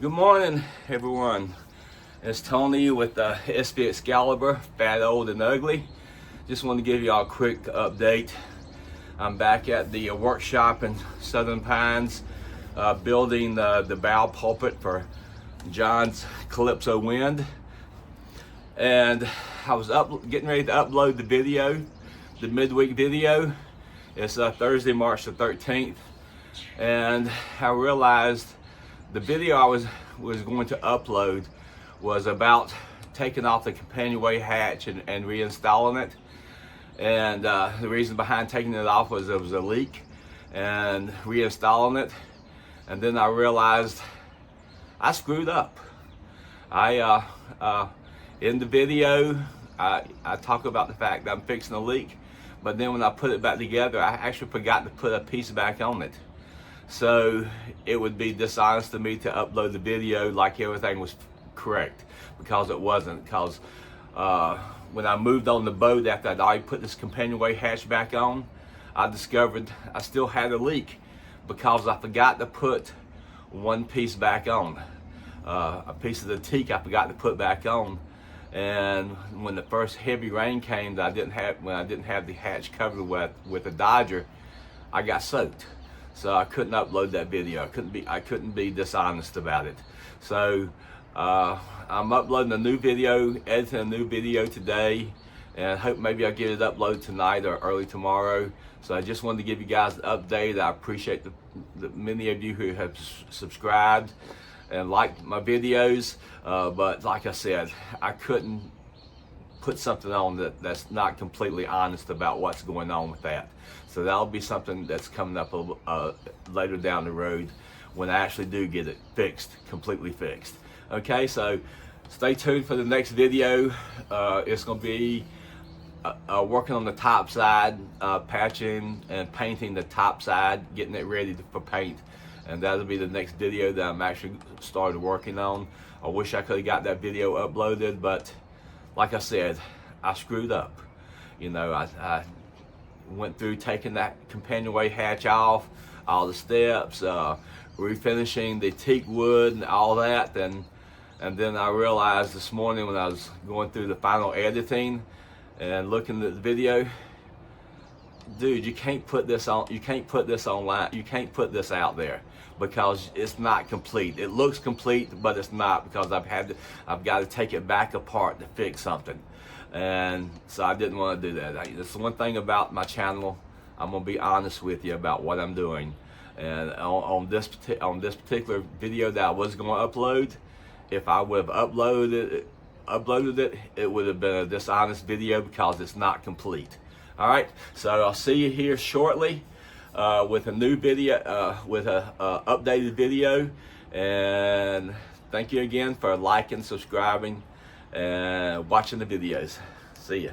Good morning, everyone. It's Tony with the SP Excalibur, Fat, Old, and Ugly. Just want to give you all a quick update. I'm back at the workshop in Southern Pines, building the bow pulpit for John's Calypso Wind. And I was getting ready to upload the video, the midweek video. It's Thursday, March the 13th. And I realized the video I was going to upload was about taking off the companionway hatch and reinstalling it. And the reason behind taking it off was there was a leak and reinstalling it. And then I realized I screwed up. In the video, I talk about the fact that I'm fixing a leak, but then when I put it back together, I actually forgot to put a piece back on it. So it would be dishonest to me to upload the video like everything was correct, because it wasn't. Because when I moved on the boat after I'd already put this companionway hatch back on, I discovered I still had a leak because I forgot to put one piece back on. A piece of the teak I forgot to put back on. And when the first heavy rain came that when I didn't have the hatch covered with a Dodger, I got soaked. So I couldn't upload that video. I couldn't be dishonest about it. So I'm uploading a new video, editing a new video today, and hope maybe I'll get it uploaded tonight or early tomorrow. So I just wanted to give you guys an update. I appreciate the many of you who have subscribed and liked my videos, but like I said, I couldn't put something on that's not completely honest about what's going on with that. So that'll be something that's coming up later down the road when I actually do get it fixed, completely fixed. Okay, so stay tuned for the next video. It's going to be working on the top side, patching and painting the top side, getting it ready for paint. And that'll be the next video that I'm actually started working on. I wish I could have got that video uploaded, but like I said, I screwed up. You know, I went through taking that companionway hatch off, all the steps, refinishing the teak wood and all that, and then I realized this morning when I was going through the final editing and looking at the video, dude, you can't put this on. You can't put this online. You can't put this out there because it's not complete. It looks complete, but it's not, because I've got to take it back apart to fix something, and so I didn't want to do that. That's the one thing about my channel. I'm gonna be honest with you about what I'm doing, and on this particular video that I was going to upload, if I would have uploaded it, it would have been a dishonest video because it's not complete. All right, so I'll see you here shortly with a new video, with a updated video. And thank you again for liking, subscribing, and watching the videos. See ya.